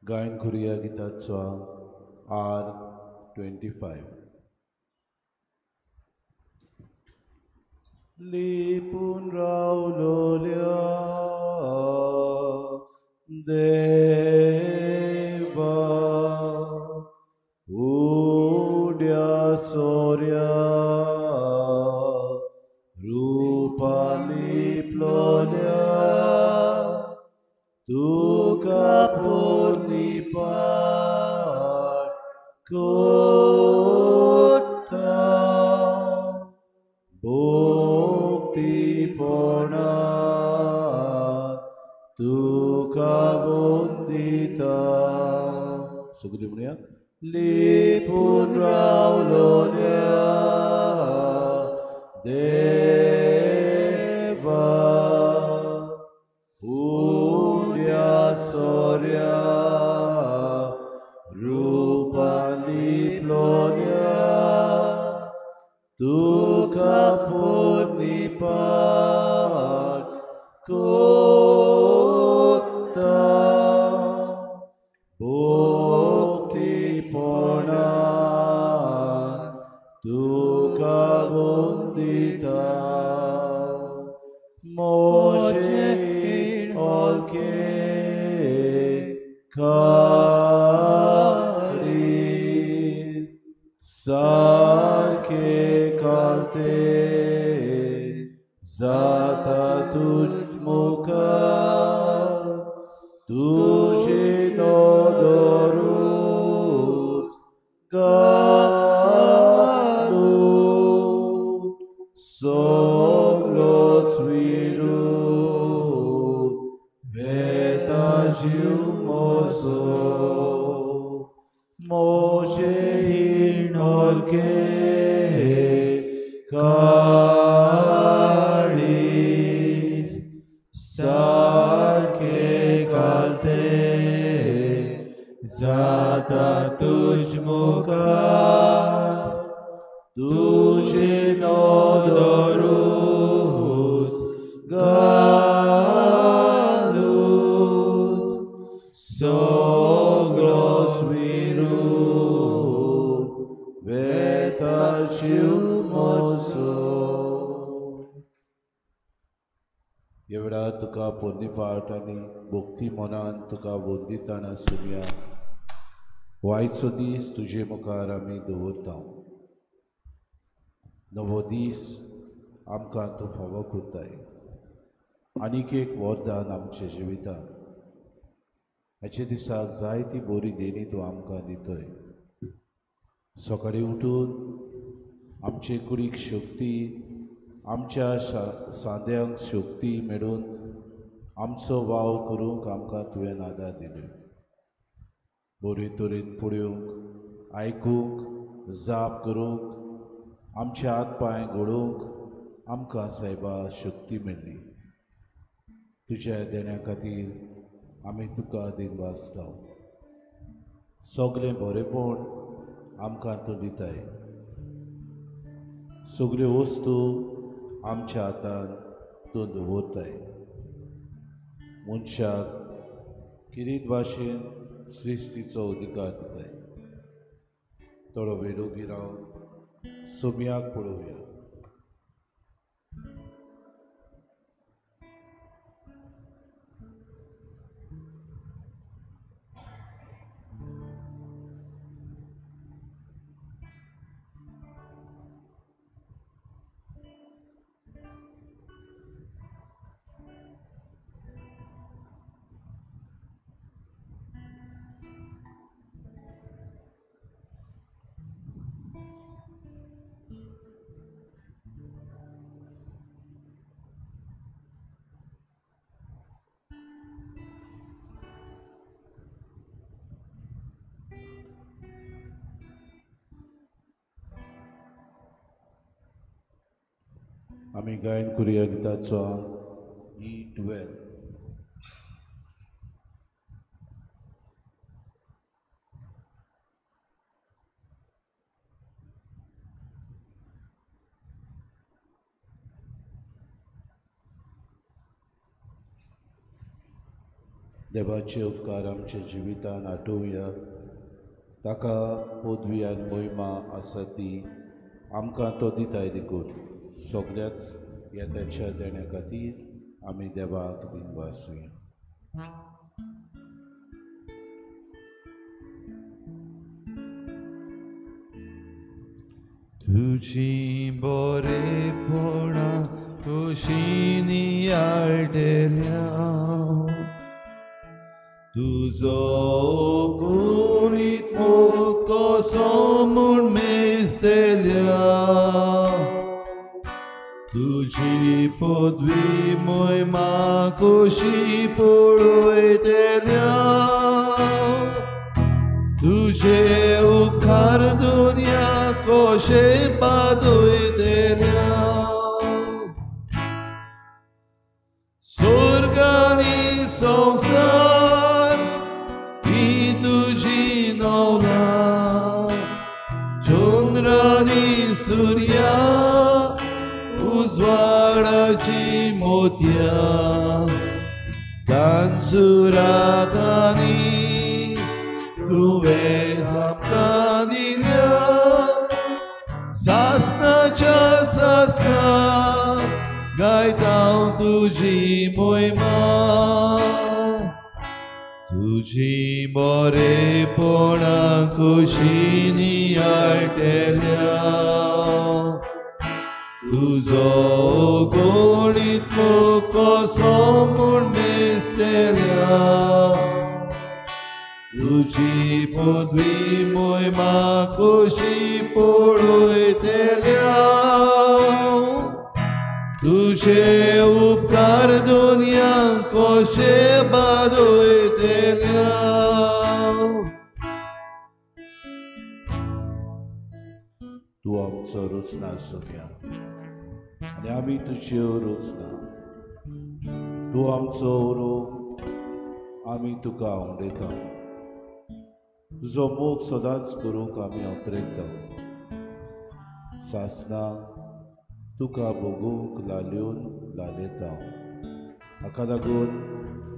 गायन करूया गिताचो R25. लिपून रावलोल्या देवा उड्या सोर्या रूपान लिपलोल्या तुका पोरनिपाट कोत्ता भोक्तीपणात तुका वंदिता. सगळी म्हणूया. लिपून रावलोल्या देवा उड्या सोर्या रूपान लिपलोल्या तुका पोरनिपाट कोत्ता भोक्तीपणात तुका वंदिता. मोशेन ओल्के काळी सारखे कालते जाता तुझ मुखार तुझे नोदरूच घालू सगळोच विरूद वेता जीव मोसो. मोशे हिणोलके काळीज सारखे घालते जाता तुझ मुखार तुझे नोदरूच घालू सगळोच विरूद वेता जीव मोसो. ह्या वेळार तुका पोरनिपाट आनी भोक्ती मनान तुका वंदिताना सुमया. वायचो दीस तुजे मुखार आमी दवरता. नवो दीस आमकां तूं फावो करताय. आनीक एक वरदान आमच्या जिवितान. हाचे दिसाक जायती बरी देणी तूं आमकां दितय. सकाळीं उठून आमचे कुडीक शक्ती, आमच्या सांद्यांक शक्ती मेळून आमचो वाव करूंक आमकां तुवें आदार दिलो. बरे तरेन पळोवंक, आयकूंक, जाप करूंक, आमचे हात पांय घडोवंक आमकां सायबा शक्ती मेळ्ळी. तुज्या देण्या खातीर आमी तुका दिनवासता. सगळें बरेंपण आमकां तूं दिताय. सगळ्यो वस्तू आमच्या हातान तूं दवरताय. मनशाक किरीत भाशेन सृश्टीचो अधिकार दिताय. थोडो वेळ ओगी रावन सुमयाक पळोवया. आमी गायन करूया गिताचो E12. देवाचे उपकार आमच्या जिवितान आठोवया. ताका पदवी आनी मोहिमा आसा ती आमकां तो दिताय देखून सगळ्याच येत्याच्या देण्या खातीर आमी देवाक दिनवासूया. तुझी बरेपणा कशी नियाळटल्या, तुजो गुणीत मोग कसो म्हूण मेजतल्या. तुझी पदवी मोहिमा कशी पळयतल्या, तुझे उपकार दुनिया कशे पादयतल्या. स्वर्ग आनी संसार ही तुझी नवना, चंद्र आनी सूर्या उजवाडाची मोतया. तांचुरात आनी तुवें आमकां दिल्या, सासणाच्या सासणां गायता हांव तुजी मोहिमा. तुजी बरेपणा कशी नियाळटल्या, तुजो गणीत मोग कसो म्हूण मेजतल्या. तुझी पदवी मोहिमा कशी पळयतल्या, तुझे उपकार दुनिया कशे बादयतल्या. तूं आमचो रुचना सुम्या आनी आमी तुज्यो रुचना. तूं आमचो उरूक आमी तुका आवडयता. तुजो मोग सदांच करूंक आमी अवतरयता. सासणां तुका भोगूंक लाल्यून लालयता. हाका लागून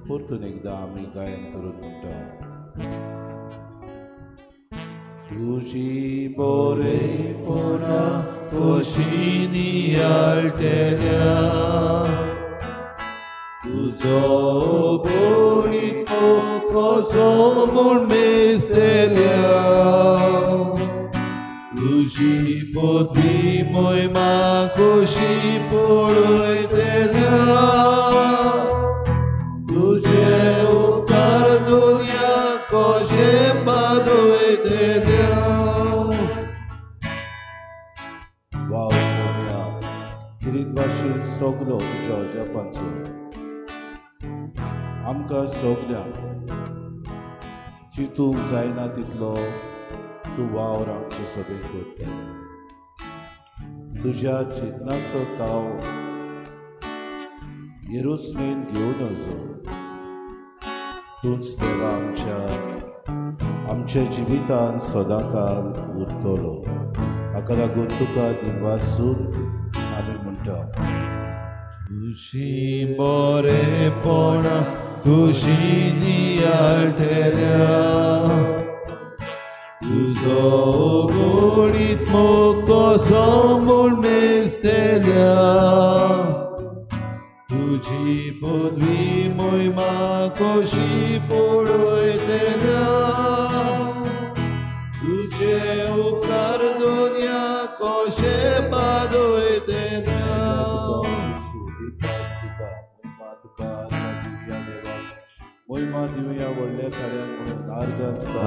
परतून एकदां आमी गायन करून म्हणटा. तुजी बरेपणा कशी नियाळटल्या, तुजो गणीत मोग कसो म्हूण मेजतल्या. तुझी पदवी मोहिमा कशी पळयतल्या, तुझे उपकार दुनिया कशे बादयतल्या. वाव सोम्या, किरीत भाशेन सगलो तुज्या अजापांचो आमकां सगल्यांक चिंतूंक जायना तितलो तूं वावर आमचे सभेन करता. तुज्या चिंतनाचो ताव येरुसलेम घेवन वचो. तूंच देवा आमच्या जिवितान सदांकाळ उरतलो. हाका लागून तुका दिनवासून आमी म्हणटा. तुझी बरेपणा कशी नियाळटल्या, तुजो गणीत मोग कसो म्हूण मेजतल्या. तुझी पदवी मोहिमा कशी पळयतल्या, तुझे उपकार दुनिया कशे बादयतल्या. मोहिमा दिवया व्हडल्या कार्याक म्हणून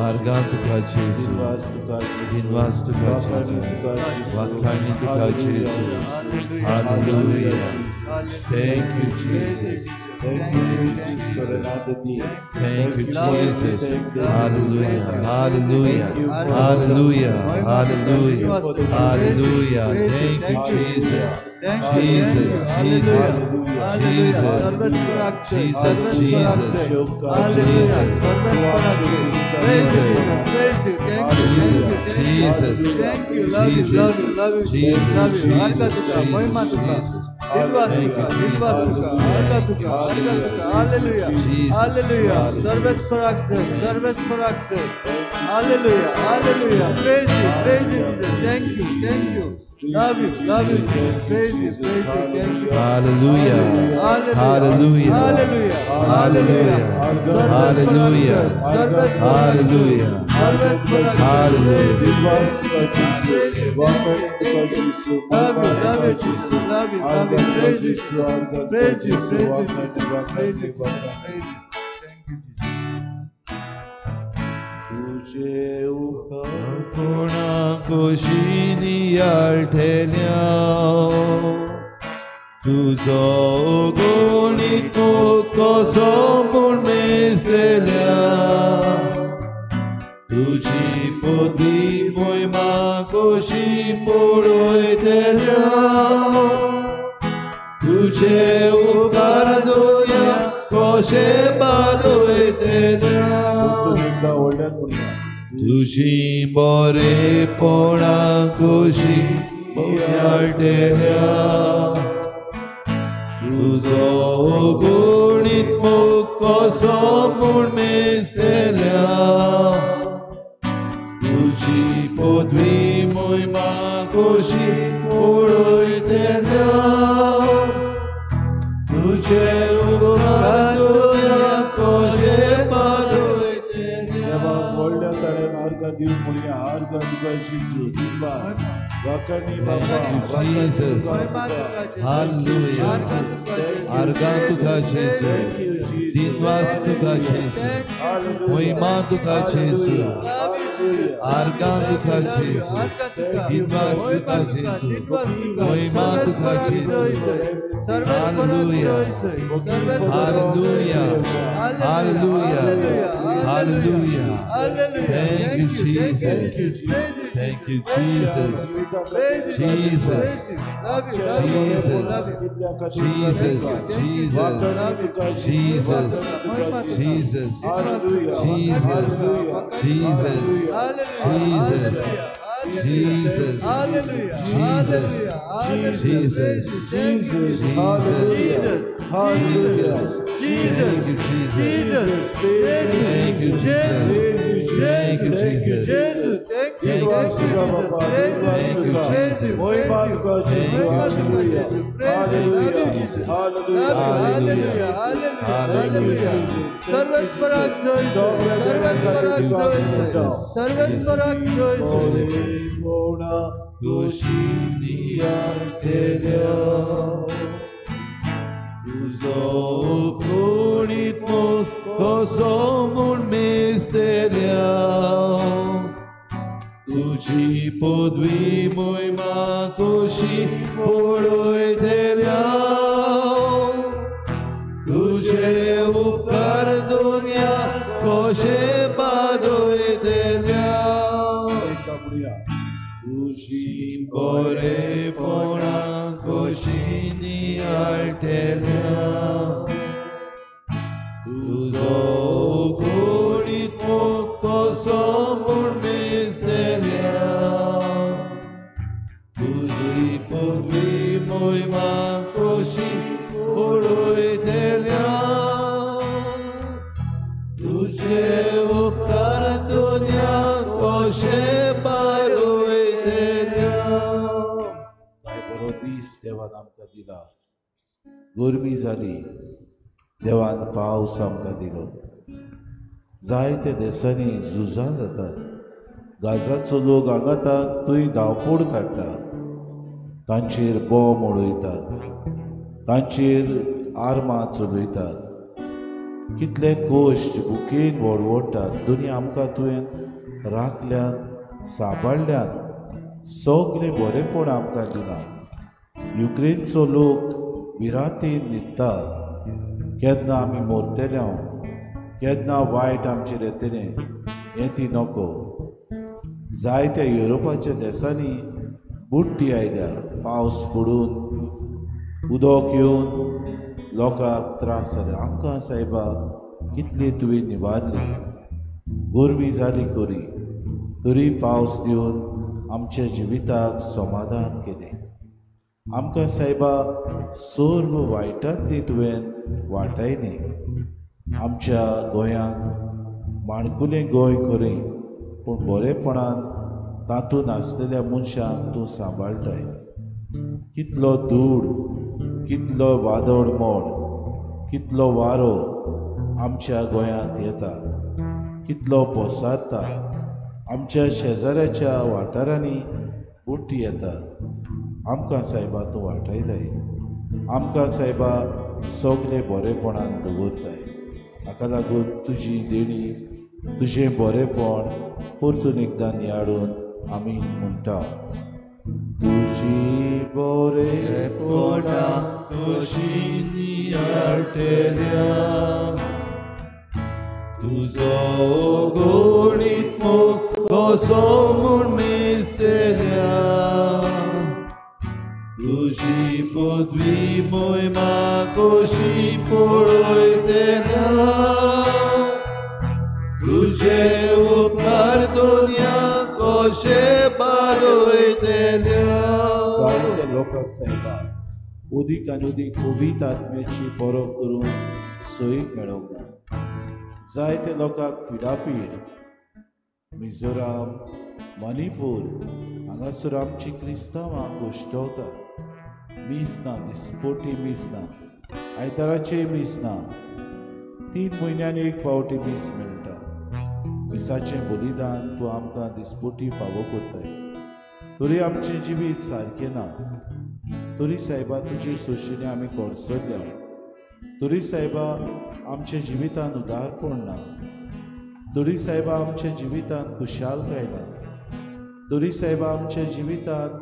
आर्गां तुका जेजू, दिनवास तुका जेजू, वाखाणी तुका जेजू. Hallelujah. Thank you Jesus. Thank you Jesus for another day. Thank you Jesus. Hallelujah. Hallelujah. Hallelujah. Hallelujah. Hallelujah. Thank you Jesus. Jesus, Jesus, Jesus, Jesus, Jesus, Jesus, Jesus, Jesus, Jesus, Thank you, Jesus. Hallelujah. Jesus. Hallelujah. Service for access. Service for access. Hallelujah. Hallelujah. Praise you. Praise you. Jesus. Thank you. Thank you. Love you. Love you. Jesus. Praise you. Praise you. Thank you. Hallelujah. Hallelujah. Hallelujah. Hallelujah. Hallelujah. Service for Hallelujah. Service for Hallelujah. Love you. Love you. Jesus. Love you. Love you. Praise you. Praise you. Praise you. Jesus. Praise you. Praise you. Thank you, Jesus. तुझे उपर कोणा कुशीनी आळथेल्या तुझो गुणीत कसो म्हूण मेजलेल्या तुझी पदवी मोहिमा कशी पळयतल्या तुझे उपकार दोया कशे बादयतल्या तुझी बरेपणा कशी आळथेल्या तुझो गुणीत कसो म्हूण मेजलेल्या तुझी पदवी मोहिमा कशी पळयतल्या तुझे उपकार दोया कशे बादयतल्या व्हडल्या तरेन अर्घ दिवन म्हणया अर्घ तुका शिजू दिवपास वाकणी बाबा Jesus. Hallelujah. Arga tuka Jesus. Dinwas tuka Jesus. Moima tuka Jesus. Arga tuka Jesus. Dinwas tuka Jesus. Moima tuka Jesus. Hallelujah. Hallelujah. Hallelujah. Hallelujah. Thank you, Jesus. Thank you, Jesus. Jesus. Jesus. Jesus. Jesus. Jesus. Jesus. Jesus. Jesus. Jesus. Jesus. Jesus. Jesus. Jesus. Jesus. Jesus. Thank you, Jesus. Thank you, Jesus. Jesus. Thank you. Thank you, Jesus. Hallelujah. Service for us, service for us, Tuzo punit mo koso mun misteria Tuji podvi moima koshi poloetelia Tuje upkar dunya koshe badoetelia Tuji bore pona koshini altelia Tuzo gunit mo koso mun mistelia Tuji podvi moima koshi poloetelia Tuje upkar dunya koshe badoetelia काय बरो दीस देवान आमकां दिला गरमी जाली देवान पावस आमकां दिलो जायते देशांनी झुजां जातात गाजाचो लोक हांगा थंय धांवपळ काडटा तांचेर बॉम्ब उडयतात तांचेर आर्मां चलयतात कितले कोश्ट बुकेन व्हडवडटात दुनिया आमकां तुवें राखल्यान सांबाळल्यान सगळें बरेंपण आमकां दिलां युक्रेनचो लोक भिरांतेन न्हिदता केन्ना आमी मोरतले केन्ना वायट आमचेर येतलें हें ती नको जायत्या युरोपाच्या देशांनी बुड्डी आयल्या पावस पडून उदक येवन लोकांक त्रास जाले आमकां सायबा कितली तुवें निवारली गरमी जाली खरी तरी पावस दिवन आमच्या जिविताक समाधान केलें आमकां सायबा सर्व वायटांतली तुवें वाटायली. आमच्या गोंयांक माणकुलें गोंय खरें, पूण बरेपणान तातूंत आसलेल्या मनशांक तूं सांबाळटाय. कितलो धूळ, कितलो वादळ मोड, कितलो वारो आमच्या गोंयांत येता, कितलो पोसारता. आमच्या शेजाऱ्याच्या वाठारांनी बुट्टी येता. आमकां सायबा तूं वाटयताय. आमकां सायबा सगळें बरेपणान दवरताय. हाका लागून तुजी देणी, तुजें बरेपण परतून एकदां नियाळून आमी म्हणटा. तुजी बरेपणा कशी नियाळटल्या, तुजो गणित मोग कसो म्हूण मेस्तल्या, तुजी पदवी मोहिमा कशी पळयतल्या, तुझे उपकार दुनिया कशे बारयतल्या. जायत्या लोकांक सायबा उदीक आनी उदीक पवित्र आत्म्याची बरो करून सोयीक मेळोंक ना. जायत्या लोकांक पिडापीड मिझोराम, मणिपूर हांगासर आमची क्रिस्तांवां गोश्टवता. मीस ना, दिसपोटी मीस ना, आयताराचे मीस ना. 3 म्हयन्यांनी एक फावटी मीस मेळटा. मिसाचें बलिदान तूं आमकां दिसपोटी फावो करताय. तरी आमचें जिवीत सारकें ना. तरी सायबा तुजी सोशिल्लीं आमी कोडसरल्या. तरी सायबा आमच्या जिवितांत उदारपण ना. तरी सायबा आमच्या जिवितांत खुशालकाय ना. तरी सायबा आमच्या जिवितांत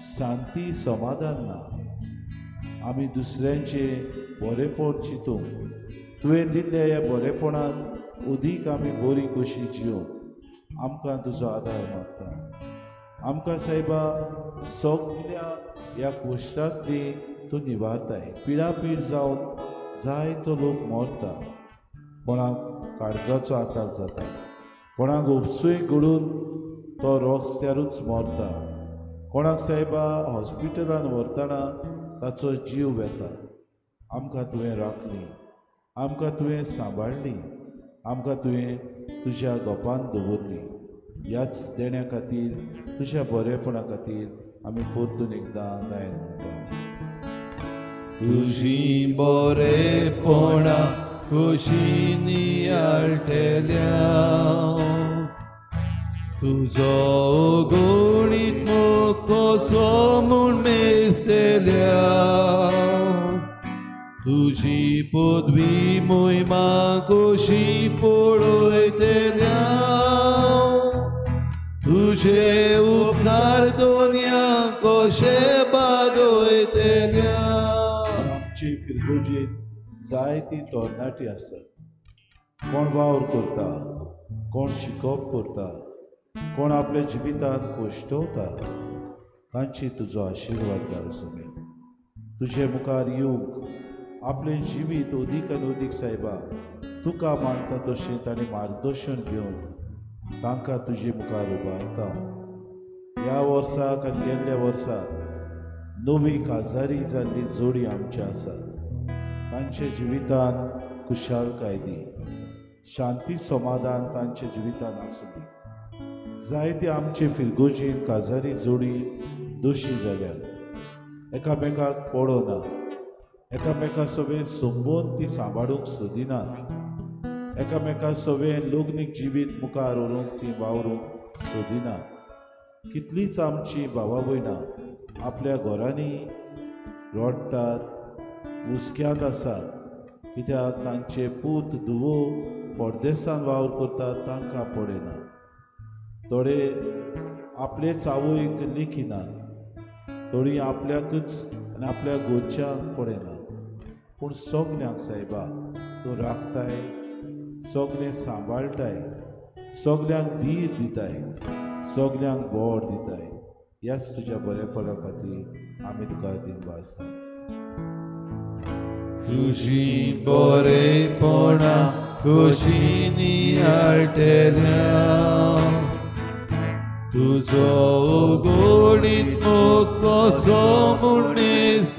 शांती समाधान ना. आमी दुसऱ्यांचे बरेपण चिंतूंक तुवें दिल्ल्या ह्या बरेपणान उदीक आमी बरी कशी जियोंक आमकां तुजो आदार मागता. आमकां सायबा सगळ्या ह्या गोश्टांतली तूं निवारताय. पिडापीड जावन जायतो लोक मरता. कोणाक काळजाचो आताक जाता, कोणाक उपसूय घडून तो रस्त्यारूच मरता, कोणाक सायबा हॉस्पिटलान व्हरतना ताचो जीव वेता. आमकां तुवें राखली, आमकां तुवें सांबाळली, आमकां तुवें तुज्या गोपान दवरली. ह्याच देण्या खातीर, तुज्या बरेपणा खातीर आमी परतून एकदां गायन म्हणटा. तुझी बरेपणा कशी नियाळटल्या, तुजो गणित मोग कसो म्हूण मेस्तल्या, तुजी पदवी मोहिमा कशी पळयतल्या, तुझे उपकार दुनिया कशे बारयतल्या. आमची फिरगोजेत जायतीं तरणाटीं आसतात. कोण वावर करता, कोण शिकोवप करता, कोण आपल्या जिवितांत कोश्टवता. तांची तुजो आशिर्वाद घाल सुमी. तुजे मुखार येवंक आपलें जिवीत अदीक आनी अदीक सायबा तुका मानता तशें ताणें मार्गदर्शन घेवन तांकां तुजे मुखार उबारता. ह्या वर्साक आनी गेल्ल्या वर्साक नवी काजारी जाल्ली जोडी आमची आसा. तांच्या जिवितांत खुशालकाय दी, शांती समाधान तांच्या जिवितांत आसूं दी. जायते आमचे फिरगोजीन काजारी जोडी दोशी जाल्यात. एकामेकाक पडोना, एकामेका सवें संबोवन ती सांबाळूंक सोदिनात. एकामेका सवें लग्नीक जिवीत मुखार व्हरूंक ती वावरूंक सोदिनात. कितलींच आमची भावा भयणां आपल्या घरांनी रडटात, हुस्क्यांत आसात. कित्याक तांचे पूत धुवो परदेसांत वावर करतात तांकां पडना. थोडे आपले चावूयक लेखिनात, थोडी आपल्याकूच आनी आपल्या गोंयच्यांक पडना. पूण सगल्यांक सायबा तूं राखताय, सगळें सांबाळटाय, सगल्यांक धीर दिताय, सगल्यांक बोड दिताय. ह्याच तुज्या बरेपणा खातीर आमी तुका दिनवासता. तुझी बरेपणा कशी नियाळटल्या, तुजो गणित मोग कसो म्हूण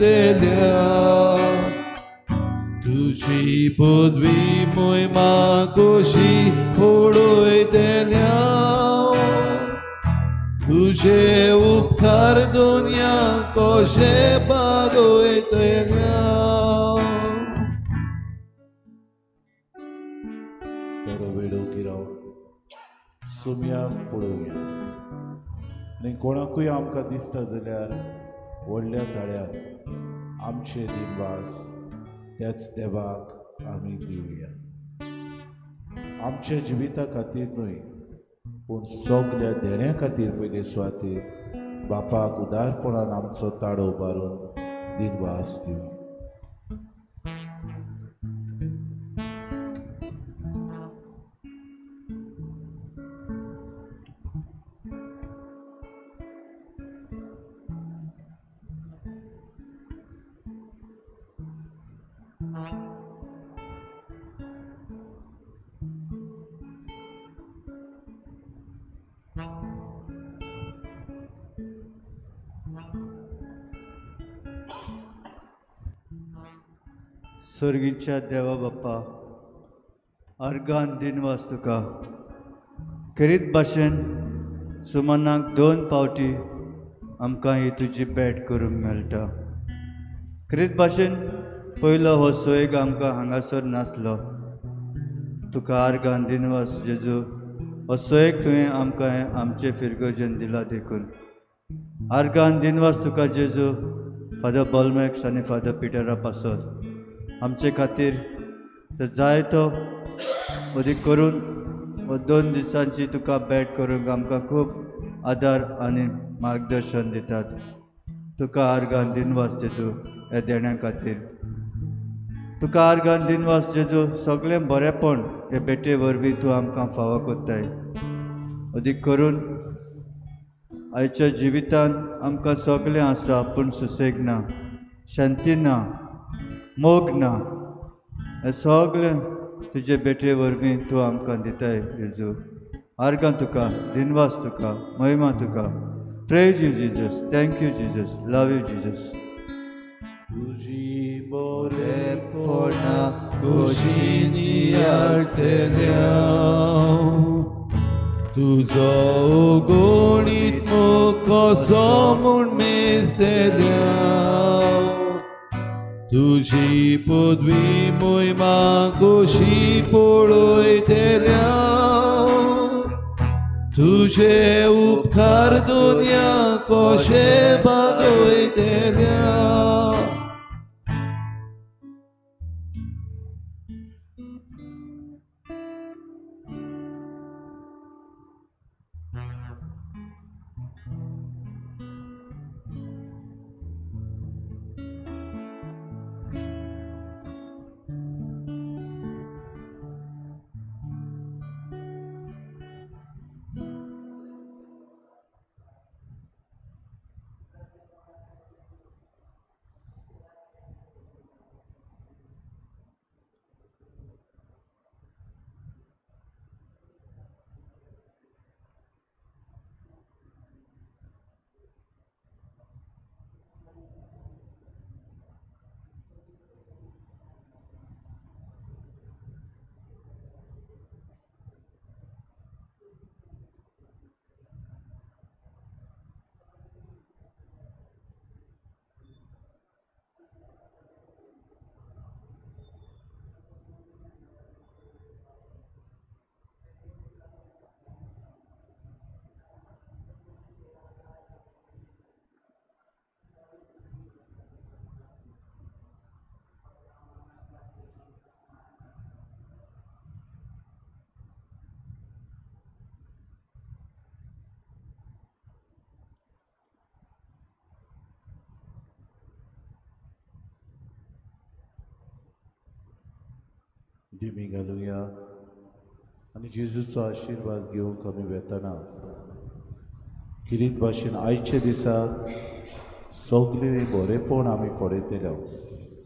मेजतेल्या तुझी पदवी मोहिमा कशी पळयतल्या तुझे उपकार दुनिया कशे पालयतल्या थोडो वेळ ओगी राव सुमया पळोवया आनी कोणाकूय आमकां दिसता जाल्यार व्हडल्या ताळ्यान आमचे दिनवास त्याच देवाक आमी दिवया आमच्या जिविता खातीर न्हय पूण सगल्या देण्या खातीर पयले सुवातेर बापाक उदारपणान आमचो ताळो उबारून दिनवास दिवया स्वर्गीच्या देवा बाप्पा अर्गान दिनवास तुका खरीत भाशेन सुमानाक 2 पावटी आमकां ही तुजी भेट करूंक मेळटा खरीत भाशेन पयलो हो सोयेग आमकां हांगासर नासलो तुका अर्गान दिनवास जेजू हो सोयेग तुवें आमकां आमचे फिरगोजन दिला देखून अर्गान दिनवास तुका जेजू फादर बॉलमॅक्स आनी फादर पिटरा पासत आमचे खातीर तर जाय तो अदीक करून 2 दिसांची तुका भेट करूंक आमकां खूब आदार आनी मार्गदर्शन दितात तुका अर्गान दिनवास जेजू ह्या देण्या खातीर तुका अर्गान दिनवास जेजू सगळें बरेंपण हे भेटे वरवीं तूं आमकां फावो कोत्ताय अदीक करून आयच्या जिवितान आमकां सगळें आसा पूण सुसेग ना शांती ना मोग ना हे सगळें तुजे भेटे वरवीं तूं आमकां दिताय जेजू अर्गां तुका दिनवास तुका महिमा तुका praise you Jesus thank you Jesus love you Jesus तुझी बोरे लेपोना कशी आलतेल्या तुजो गणित कसो म्हूण मेजतेल्या तुझी पदवी मोहिमा कशी पळयतल्या तुझे उपकार दुनिया कशे पालयतल्या दिमी घालुया आनी जेजूचो आशिर्वाद घेवंक आमी वेतना किरीत भाशेन आयचे दिसाक सगळे बरेपण आमी पळयतले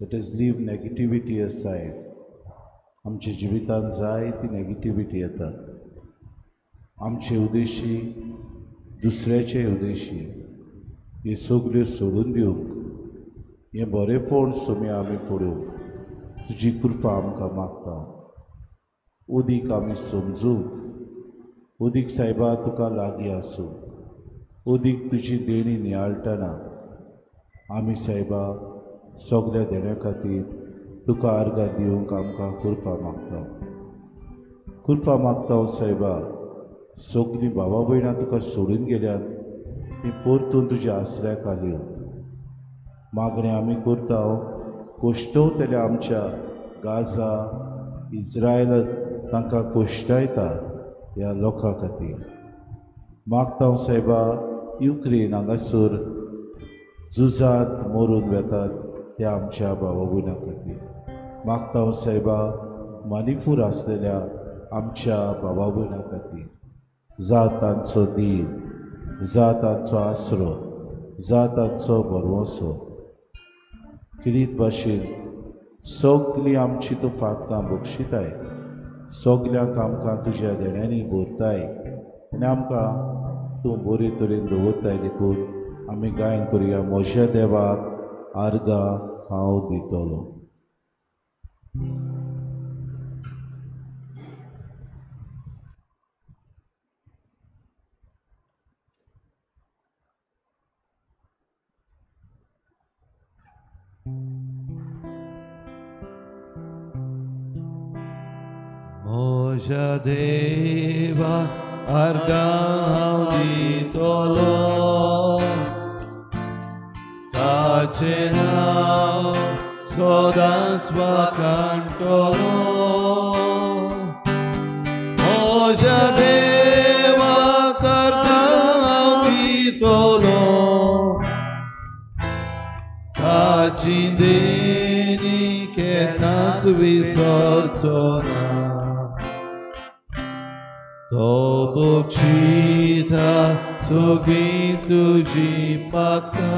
दॅट इज लीव नेगेटिविटी असायड आमच्या जिवितान जाय ती नेगेटिविटी येता आमचे उद्देशी दुसऱ्याचे उद्देशी हे सगल्यो सोडून दिवंक हें बरेपण सुमी आमी पळोवंक तुजी कृपा आमकां मागता. उदीक आमी समजूंक, उदीक सायबा तुका लागीं आसूं, उदीक तुजी देणी नियाळटना आमी सायबा सगल्या देण्यां खातीर तुका आर्गां दिवंक आमकां कृपा मागता. कृपा मागता सायबा, सगलीं भावा भयणां तुका सोडून गेल्यात ती परतून तुज्या आसऱ्याक आल्यो. मागणें आमी करता कोश्टवतल्या आमच्या गाजा, इज्रायल तांकां कोश्टायता ह्या लोकां खातीर. मागता सायबा, युक्रेन हांगासर झुजांत मरून वेतात त्या आमच्या भावा भयणां खातीर. मागता सायबा, मणिपूर आसलेल्या आमच्या भावा भयणां खातीर, जा तांचो दीव, जा तांचो आसरो, जा तांचो बरवंसो. किरीत भाशेन सगलीं आमची तूं पातकां बक्षिताय, सगल्यांक आमकां तुज्या देण्यांनी भरताय आनी आमकां तूं बरे तरेन दवरताय देखून आमी गायन करुया. म्हज्या देवाक आर्गां हांव दितलो. Moja deva argam ditolo Tacenau sodans vakantolo Moja deva argam ditolo Tacindeni kenats visortona To bokshita sugin tuji patka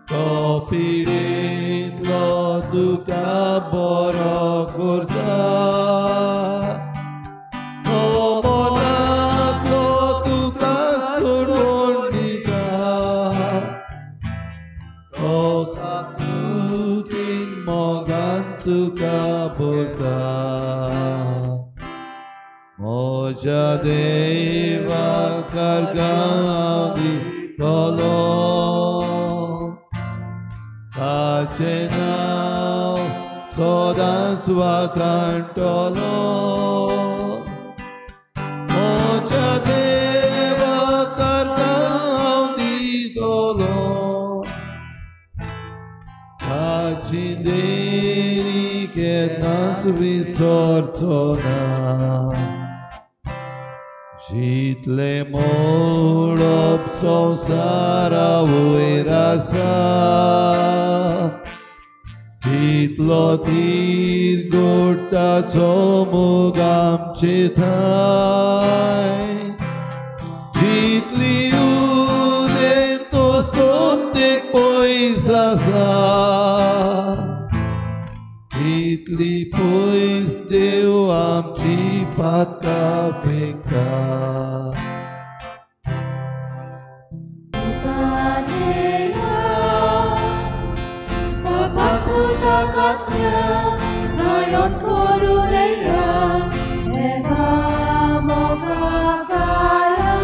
To piritlo tuka boro kurta To monatlo tuka surundita To kaputin mogan tuka burta Moja deva kargam ditolo Tacenau sodans vakantolo Moja deva kargam ditolo Tacindeni kenats visortona Žitle morob samsara vojrasa Titlo tir gorta comogam cetai Žitli ude to stoptek poisasa Žitli pois deu amci patka fekta Pagputakatnya ngayon koruleya Eva mogakaya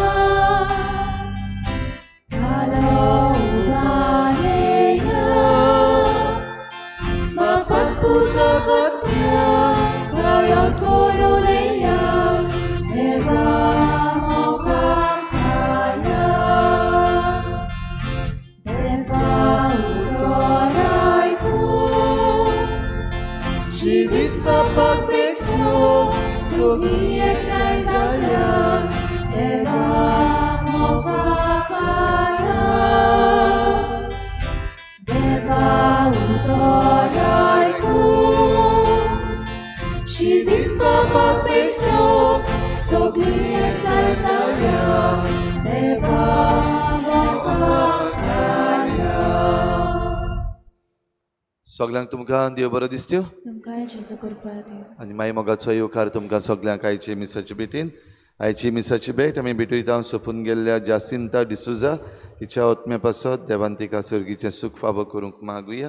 Kalau umaneya Pagputakatnya ngayon koruleya Eva mogakaya Eva Živit papagpekto, sugijek najzalja, Eva mogakaya. Deva utorajku, živit papagpekto, sugijek najzalja, Eva mogakaya. सगळ्यांक तुमकां देव बरो दिसत्यो तुमकां जेजू करपा दिवं. आनी मागीर मोगाचो येवकार तुमकां सगळ्यांक आयचे मिसाचे भेटीन आयची मिसाची भेट आमी भेटयता सोंपून गेल्ल्या जासिंता डिसुजा हिच्या ओत्म्या पासत देवान तिका सर्गीचें सूख फावो करूंक मागुया.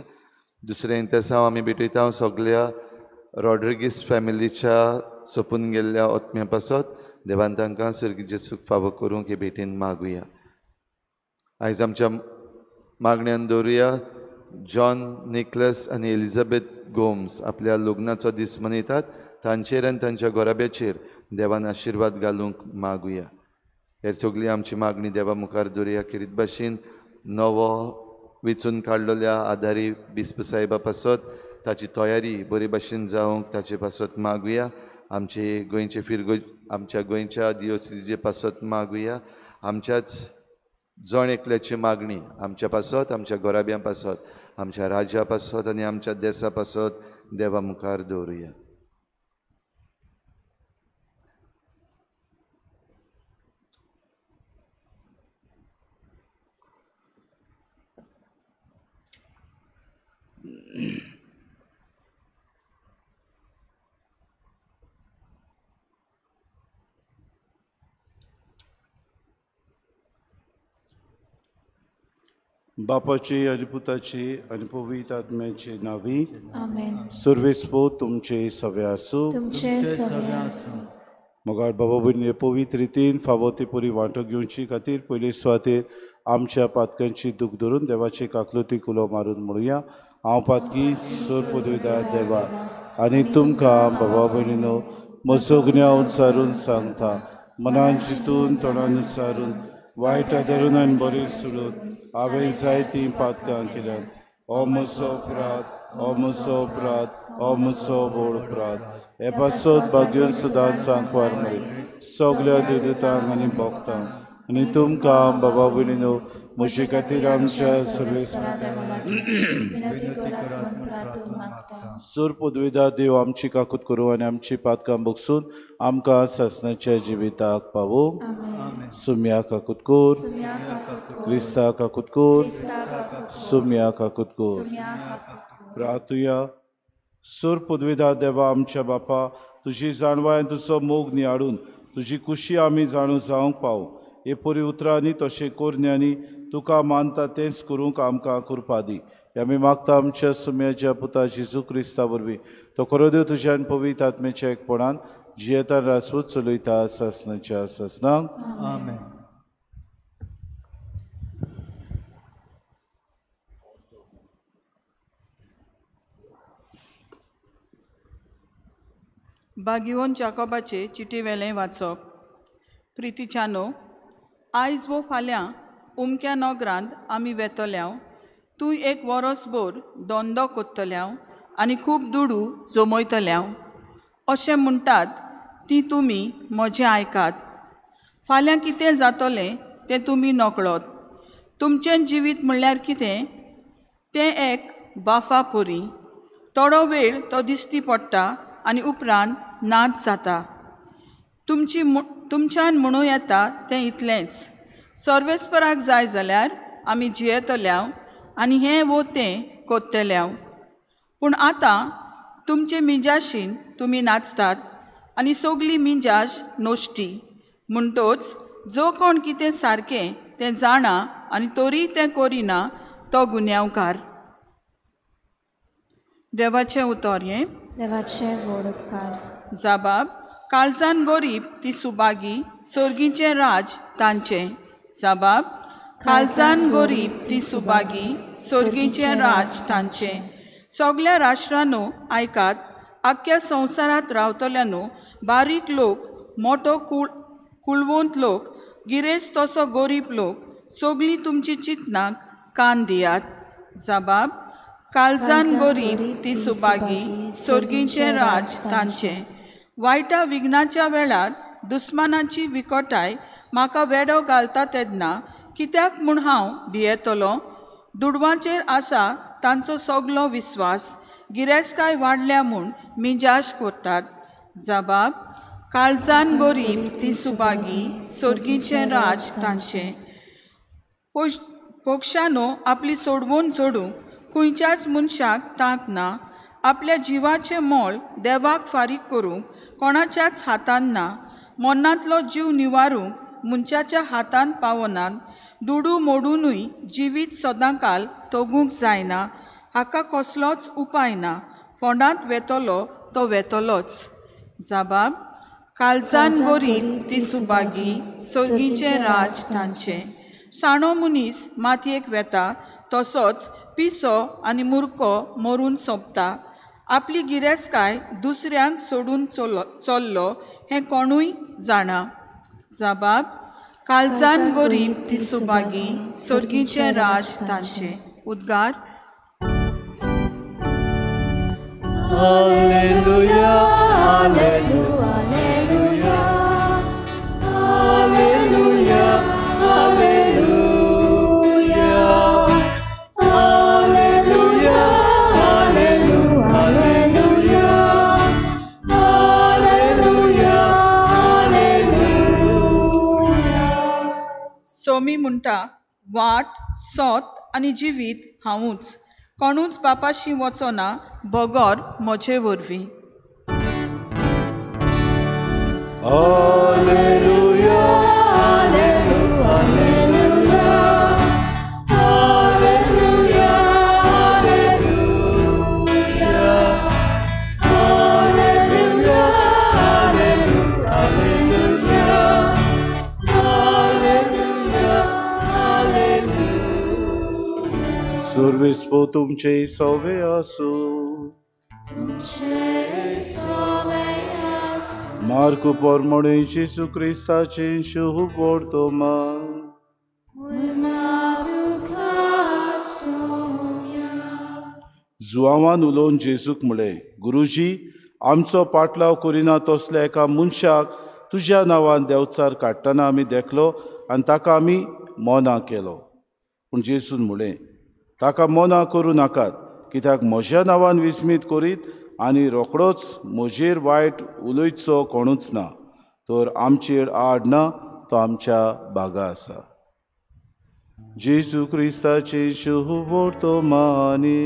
दुसरें इंतेसांव आमी भेटयता सगल्या रॉड्रिगीस फॅमिलीच्या सोंपून गेल्ल्या ओत्म्या पासत देवान तांकां सर्गीचें सूख फावो करूंक हे भेटीन मागुया. आयज आमच्या मागण्यांत दवरुया जॉन निकलस आनी एलिझाबेथ गोम्स आपल्या लग्नाचो दीस मनयतात. तांचेर आनी तांच्या गोराब्याचेर देवान आशिर्वाद घालूंक मागुया. हेर सगळी आमची मागणी देवा मुखार दवरुया. खेरीत भाशेन नवो वेंचून काडलेल्या आदारी बिस्प साहेबा पासत ताची तयारी बरे भाशेन जावंक ताचे पासत मागुया. आमचे गोंयचे आमच्या गोंयच्या दियोसिसीचे पासत मागुया. आमच्याच जण एकल्याची मागणी आमच्या पासत, आमच्या गोराब्यां पासत, आमच्या राज्या पासत आनी आमच्या देशा पासत देवा मुखार दवरुया. बापाची आनी पुताची आनी पवित्र आत्म्याचे नावी आमेन. सर्वेस्पो तुमचे सवे आसूं. तुमचे सगळे आसूं. मोगाळ बाबा भयणी पवित्र रितीन फावो ती पुरी वांटो घेवची खातीर पयले सुवातेर आमच्या पातकांची दूख धरून देवाची काकलुती कुलो मारून म्हणुया. हांव पातकी सोर पदवीदार देवा आनी तुमकां बाबा भयणीनो म्हसोगण्या उच्चारून सांगता. मनान चिंतून तोंडान उच्चारून वायट धरून आनी बरें सोडून हांवें जायतीं पातकां केल्यात. हो म्हजो अपराध, हो म्हजो अपराध, हो म्हजो व्हड अपराध. हे पासत भाग्योन सदांच सांकवार मरे सगल्या देवतांक आनी भक्तांक आनी तुमकां बाबा भयणीनो म्हजे खातीर आमच्या सर्वेस सोर पदवीदार देव आमची काकूत करूं आनी आमची पातकां बगसून आमकां सासणाच्या जिविताक पावूं. सुम्या काकूत कोर, क्रिस्ता काकूत कोर, सुम्या काकूत कोर. प्रार्थुया. सोर पदवीदार देवा आमच्या बापा, तुजी जाणवाय तुजो मोग निहाळून तुजी खुशी आमी जाणू जावंक पावूं. हे परी उतरांनी तशें कोरण्यांनी तुका मानता तेंच करूंक आमकां कृपा दी. आमी मागता आमच्या सुम्याच्या पुता जेजू क्रिस्ता वरवीं तो करो देव तुज्यान पवित्र आत्म्याच्या एकपणान जियेतान रासवूत चलयता सासणाच्या सासणांक. आमेन. बागिवोन जाकोबाचे चिटी वेलें वाचप. प्रितीच्यानो, आयज वो फाल्यां उमक्या नोगरांत आमी वेतल्याव. तूं एक वरसभर दोंदो कोत्तल्याव आनी खूब दुडू जमयतल्याव अशें म्हणटात ती तुमी म्हजें आयकात. फाल्यां कितें जातलें तें तुमी नकळत. तुमचें जिवीत म्हणल्यार कितें तें एक बाफा परी. थोडो वेळ तो दिश्टी पडटा आनी उपरांत नाच जाता. तुमच्यान म्हणूं येता तें इतलेंच. सर्वेस्पराक जाय जाल्यार आमी जियेतल्याव आनी हें वो तें कोत्तेल्याव. पूण आतां तुमचे मिजाशीन तुमी नाचतात आनी सगली मिजाश नोश्टी. म्हणटोच जो कोण कितें सारकें तें जाणा आनी तोरी तें करिना तो गुन्यांवकार. देवाचें उतर हें. देवाचे व्हड उपकार. जाबाब. काळजान गरीब ती सुबागी सर्गीचें राज तांचें. जाबाब. काळजान गरीब ती सुबागी सर्गीचें राज तांचें. सगल्या राष्ट्रांनो आयकात. आख्या संवसारांत रावतल्यानो बारीक लोक, मोठो कुळवंत लोक, गिरेस्त तसो गरीब लोक सगलीं तुमची चिंतनाक कान दियात. जाबाब. काळजान गरीब ती सुबागी सर्गीचें राज तांचें. वायटा विघ्नाच्या वेळार दुस्मानाची विकटाय म्हाका वेडो घालता तेन्ना कित्याक म्हूण हांव भियेतलों. दुडवांचेर आसा तांचो सगलो विस्वास. गिरेस्तकाय वाडल्या म्हूण मिजाश करतात. जाबाब. काळजान गरीब ती सुबागी सर्गीचें राज तांचें. पक्षानो आपली सोडवून सोडूंक खंयच्याच मनशाक तांक ना. आपल्या जिवाचें मोल देवाक फारीक करूंक कोणाच्याच हातान ना. मनांतलो जीव निवारूंक मनशाच्या हातान पावनात, दुडू मोडूनय जिवीत सदांकाल तोगूंक जायना, हाका कसलोच उपाय ना. फोंडांत वेतलो तो वेतलोच. जाबाब, काळजान गोरीब ती सुबागी, सोर्गीचें राज तांचें. साणो मनीस मातयेक वेता, तसोच पिसो आनी मुर्खो मरून सोंपता. आपली गिरेस्काय दुसऱ्यांक सोडून चल्लो हें कोणूय जाणा. जाबाब, काळजान गोरीब ती सुबागी, सोर्गीचें राज तांचें. उद्गार. Hallelujah, hallelujah, hallelujah, hallelujah, hallelujah, hallelujah, hallelujah, hallelujah, hallelujah. Somi म्हणटा, वाट, सोत आनी जिवीत हांवूच. कोणूच बापाशी वचोना, बगोर म्हजे वरवीं. Hallelujah, hallelujah, hallelujah, hallelujah, hallelujah, hallelujah, hallelujah, hallelujah. Survispo तुमचे सवे आसू. Marco pormone Gesù Cristace शुभ वर्तमा. जुआवान उलोवन जेजूक म्हळे, गुरुजी, आमचो पाटलाव करिना तसल्या एका मनशाक तुज्या नांवान देंवचार काडटना आमी देखलो आनी ताका आमी मोना केलो. पूण जेजून म्हळें, ताका मोना करूं नाकात, कित्याक म्हज्या नांवान विस्मीत करीत आनी रोखडोच म्हजेर वायट उलयचो कोणूच ना. तर आमचेर आड ना, तो आमच्या बागा आसा. जेजू क्रिस्ताचे शुभ वर्तमानी.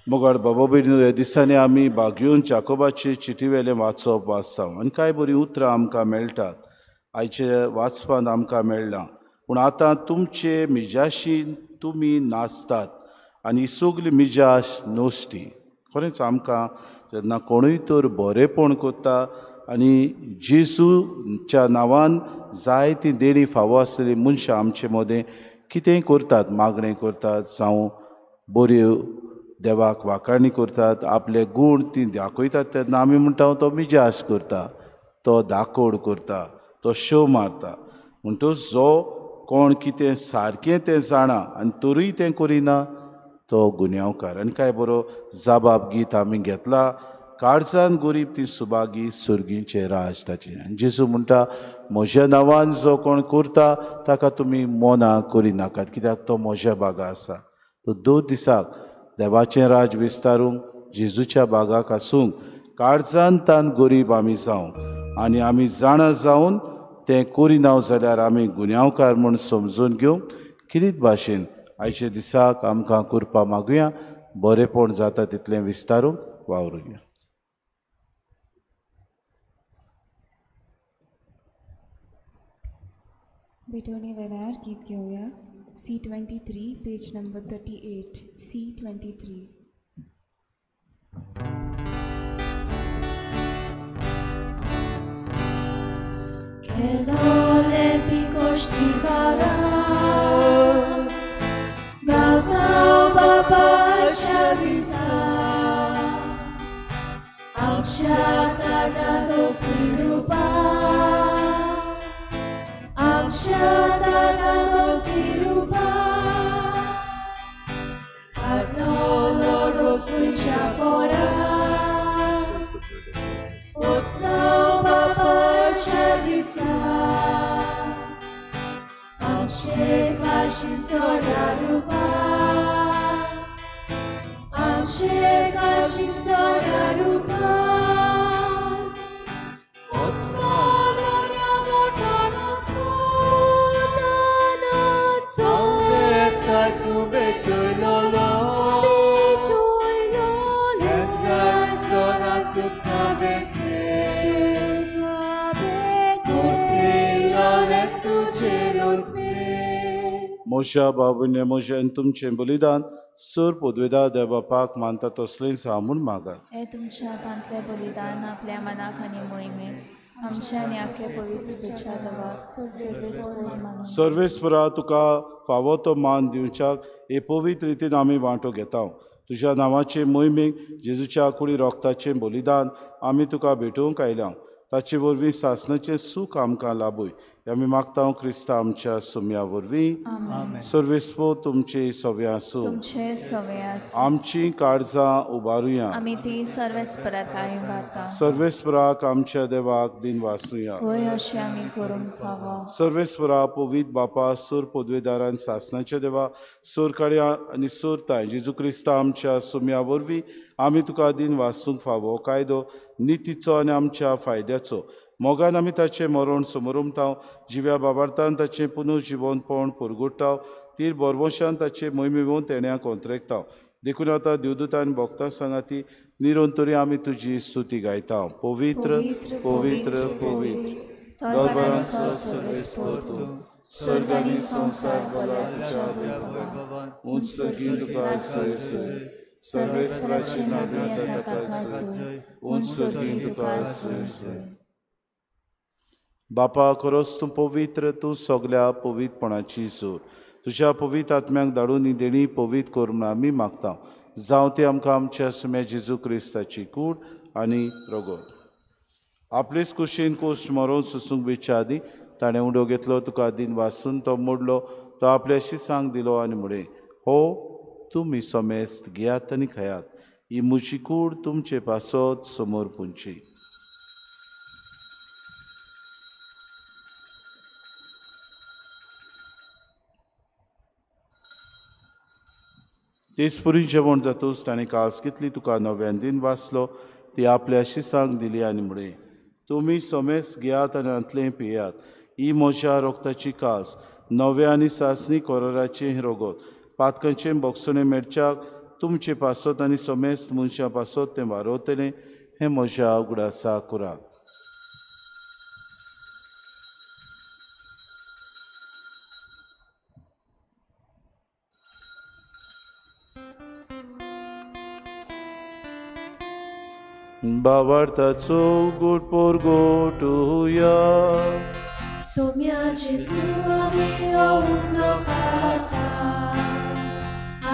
मोगाड बाबा भयणी, ह्या दिसांनी आमी बागयोन चाकोबाची चिटी वेलें वाचप वाचता आनी कांय बरीं उतरां आमकां मेळटात. आयचे वाचपांत आमकां मेळना, पूण आतां तुमचे मिजाशीन तुमी नाचतात आनी सगली मिजाश नोसती. खरेंच आमकां जेन्ना कोणूय तर बरेंपण करता आनी जेजूच्या नांवान जायतीं देणी फावो आसलेलीं मनशां आमचे मदें कितेंय करतात, मागणें करतात, जावं बऱ्यो देवाक वाखाणी करतात, आपले गूण ती दाखयतात. तेन्ना आमी म्हणटा तो मिजाश करता, तो दाखोड करता, तो शो मारता. म्हणटच जो कोण कितें सारकें तें जाणा आनी तरूय तें करिना, तो गुन्यांवकार. आनी काय बरो जाबाब गीत आमी घेतला, काळजान गोरीब ती सुबागी, सुर्गीचें राज ताचें. आनी जेजू म्हणटा, म्हज्या नांवान जो कोण करता ताका तुमी मोना करिनाकात, कित्याक तो म्हज्या बागा आसा. तो 2 दिसाक देवाचें राज विस्तारूंक, जेजूच्या बागाक आसूंक, काळजान तान गोरीब आमी जावं आनी आमी जाणा जावन तें करिना जाल्यार आमी गुन्यांवकार म्हूण समजून घेवंक किरीत भाशेन आयच्या दिसाक आमकां करपा मागुया. बरेंपण जाता तितलें विस्तारूंक वावरुया. भेटवणी वेळार गीत घेऊया. C23, page number 38. C23. Che dole picosti farà, galta baba chavisa, amshata da dosti rupa, amshata da dosti rupa, adno loro spucia fora. Amshekashin sorarupa, Amshekashin sorarupa, Otsmalonia mortana tsotana Songe tu betulolo, betulolo, tuka betre tuce rozne. Moshe बाबूने मोशेन तुमचे बलिदान सूर पदवेदार देवबापाक मानता तसलें सामून मागात. हे तुमच्या हातांतले बलिदान आपल्या मनाक आनी मोहिमेक आमच्या आनी आख्या पवित्र शुभेच्छा देवा सर्वेस्पद मानून सर्वेस्परा तुका फावो तो मान दिवच्याक हे पवित्र रितीन आमी वांटो घेता. तुज्या नांवाचे मोहिमेक जेजूच्या कुडी रोगताचें बलिदान आमी तुका भेटोवंक आयल्या. ताचे वरवीं सासणाचें सूख आमकां लाबूय आमी मागता क्रिस्ता आमच्या सुम्या वरवीं. सर्वेस्पो तुमचे सव्या आसूं. तुमचे सवे आसूं. आमची काळजां उबारुया. आमी ती सर्वेस्पराताय उबारता. सर्वेस्पराक आमच्या देवाक दिन वासूया. होय अशें आमी करूंक फावो. सर्वेस्परा पवित्र बापा सूर पदवेदारान सासणाच्या देवा सूर काळया आनी सूर ताय जेजू क्रिस्ता आमच्या सुम्या वरवीं आमी तुका दिन वाचूंक फावो कायदो नितीचो आनी आमच्या फायद्याचो मोगान आमी ताचें मरण समोरुमताव जिव्या बाबार्थान ताचें पुनर्जिवनपण परगुट्टाव तीर बोरमोशान ताचे मोहिमेवून तेण्याक कोंत्रेकताव देखून आतां देवदूतान भोगतां सांगाती निरंतरी आमी तुजी स्तुती गायता. पवित्र पवित्र पवित्र दरबारांचो सर्वेस्पर तूं स्वर्ग आनी संवसार बलाच्या उंच सर्गीन तुका सय सय सर्वेस्पराची नाव्या ताका सय उंच सर्गीन तुका सय सय. बापा खरोच तूं पवित्र तूं सगल्या पवित्रपणाची सूर तुज्या पवित्र आत्म्याक धाडून ही देणी पवित्र करून आमी मागता. जावं ती आमकां आमच्या सुम्या जेजू क्रिस्ताची कूड आनी रगत. आपलेच कुशीन कोश्ट मरोवन सुसूंक बेच्या आदी ताणें उडो घेतलो तुका दिन वाचून तो मोडलो तो आपल्या शिसांक दिलो आनी म्हळें हो तुमी समेस्त घेयात आनी खयात ही म्हजी कूड तुमचे पासत समोर पुंची. तेसपुरी जेवण जातूच ताणें कास कितली तुका नव्यान दिन वाचलो ती आपल्या शिसांक दिली आनी म्हळें तुमी समेस्त घेयात आनी अंतलें पियात ही म्हज्या रोगताची कास नव्या आनी सासणी कोराराचें रगत पातकांचें बोगसणें मेळच्याक तुमचे पासत आनी समेस्त मनशां पासत तें वारोतलें हें म्हज्या उगडासा करात. बाबार्थाचो गोड पोरगोटुया सोम्या जेजू आमी औंडो खाता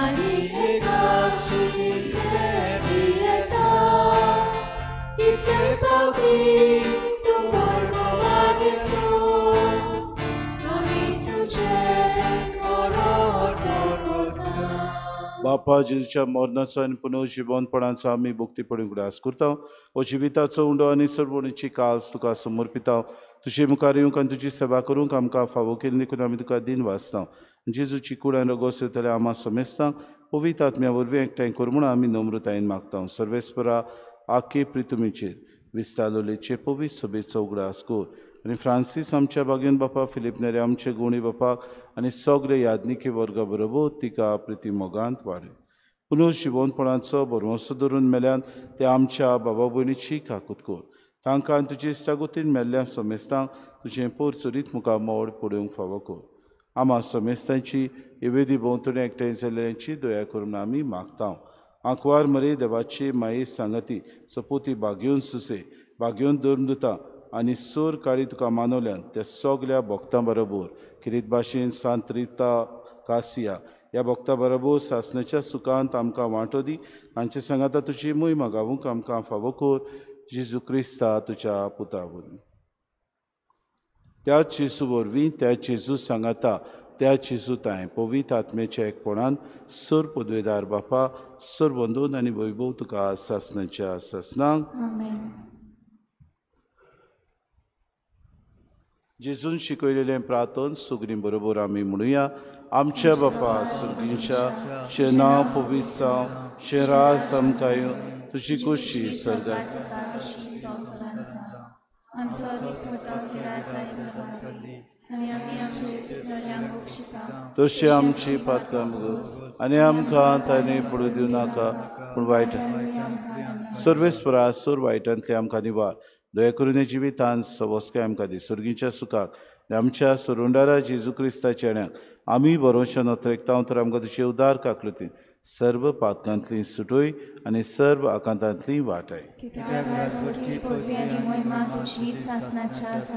आनी एकाची जितले येता तितले पावटी तूं वैभवान येसू आमी तुजें मरण करता. बापा जेजूच्या मरणाचो आनी पुनर्जिवनपणाचो आमी भोक्तीपणी उगडास करता. हो जिविताचो उंडो आनी सर्वणीची कास तुका समर्पिता. तुजे मुखार येवंक आनी तुजी सेवा करूंक आमकां फावो केली देखून आमी तुका दिन वाचता. जेजूची कूड आनी रगत सेवतले आमा समेस्तांक पवित्र आत्म्या वरवीं एकठांय कर म्हूण आमी नम्रतायेन मागता. सर्वेस्परा आख्खे प्रितुमेचेर विस्तालोलेचे पवित्र सभेचो उगडास कर आनी फ्रांसीस आमच्या बागेन बापा फिलीप नेरे आमचे गुणी बापाक आनी सगळे यादनिके वर्गा बरोबर तिका प्रिती मोगांत वाडय. पुनर्जिवनपणाचो बरवंसो धरून मेल्यान ते आमच्या बाबा भयणीची काकूत कर. तांकां तुजे इश्टागतीन मेल्ल्या समेस्तांक तुजें पोरचोरीत मुखार मोड पडोवंक फावो कर. आमा समेस्तांची येवेदी भोंवतणी एकठांय जाल्ल्यांची दया करून आमी मागता. आंकवार मरे देवाची माये सांगती सपोती बागेवन सुसे बागेवन धरून दिता आनी सोर काळी तुका मानवल्यान त्या सगल्या भक्तां बरोबर किरीत भाशेन सांत्रिता कासिया ह्या भक्तां बरोबर सासणाच्या सुखांत आमकां वांटो दी. तांचे सांगाता तुजी मोहीम गावूंक आमकां फावो कर. जेजू क्रिस्ता तुज्या पुता वरवीं त्याच जेजू वरवीं त्या जेजू सांगाता त्या जेजू ताय पवित्र आत्म्याच्या एकपणान सर पदवेदार बापा सर बंदून आनी वैभव तुका सासणाच्या सासणांक जेजून शिकयलेलें प्रार्थन सुगरी बरोबर आमी म्हणुया. आमच्या बापा सुगरींच्या शे नांव पवित्र जावं शे राज आमकां यो तुजी कुशी सर्गात तशी आमची पातकां आनी आमकां ताणे पडू दिवं नाका पूण वायट सर्वेस्परा सूर वायटांतले आमकां निवार दया करून हे जिवितान सवस्काय आमकां दी सुर्गीच्या सुखाक आनी आमच्या सुरुंडारा जेजू क्रिस्ताच्या येण्याक आमी बरोवशें नोत्रेकतांव तर आमकां तुजे उदार काकलुती सर्व पातकांतली सुटोय आनी सर्व आकांतांतली वाटाय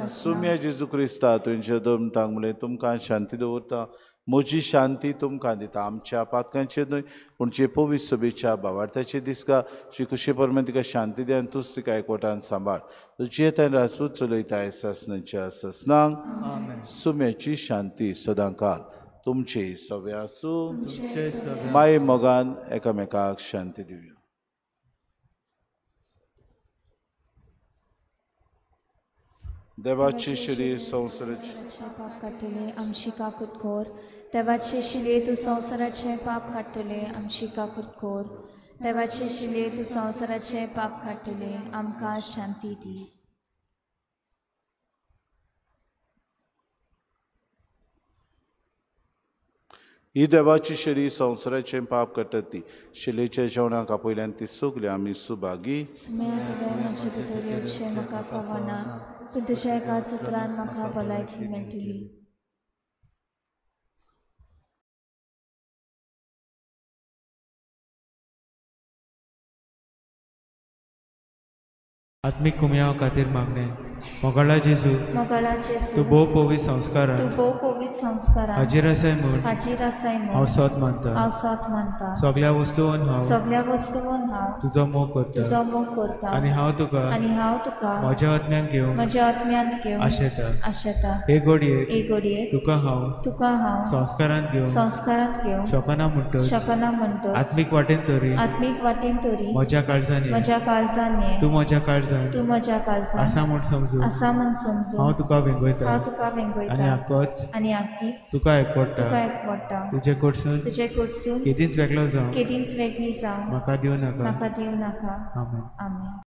सुम्या जेजू क्रिस्ता तुमचे दोन तांगमुळे तुमकां शांती दवरता म्हजी शांती तुमकां दिता आमच्या पातकांचेर न्हय पूण जे पवित्र सभेच्या भावार्थाचे दिसका श्री खुशी परमेन तिका शांती दे आनी तूंच तिका एकवटान सांबाळ तुजी येता रासूच चलयताय ससनाच्या ससनांक सुम्याची शांती सदांकाल तुमचे सगळे आसूं माये मोगान एकामेकाक शांती दिवया देवाची शिरी संवसाराची पाप काडटले आमशिका कुटकोर देवाचे शिले तूं संवसाराचे पाप काडटले आमशिका कुटकोर देवाचे शिले तूं संवसाराचे पाप काडटले आमकां शांती दी ही देवाची शिरी संवसाराचे पाप करतात ती शिलेच्या जेवणाक आपयल्यान ती सोगली आमी सुभागी म्हजे भितर येवचें म्हाका फावना पूण तुज्या एका उतरान म्हाका भलायकी मेळटली आत्मिक कुमयाव खातीर मागणे मोगाळा जेजू तूं भोव पवित्र संस्कारान हाजीर आसाय म्हूण हांव सत मानता सगळ्या वस्तूंवन हांव तुजो मोग करता आनी हांव तुका म्हज्या आत्म्यान घेवन आशेता हे घडये तुका हांव संस्कारांत घेवन शकना म्हणटच आत्मीक वाटेन तरी म्हज्या काळजांनी तूं म्हज्या काळजांत आसा म्हूण समजून हांव तुका वेंगयता आनी आख्खीच तुका एकवडटा तुजे कडसून केदींच वेगळी जावं म्हाका दिवं नाका आमेन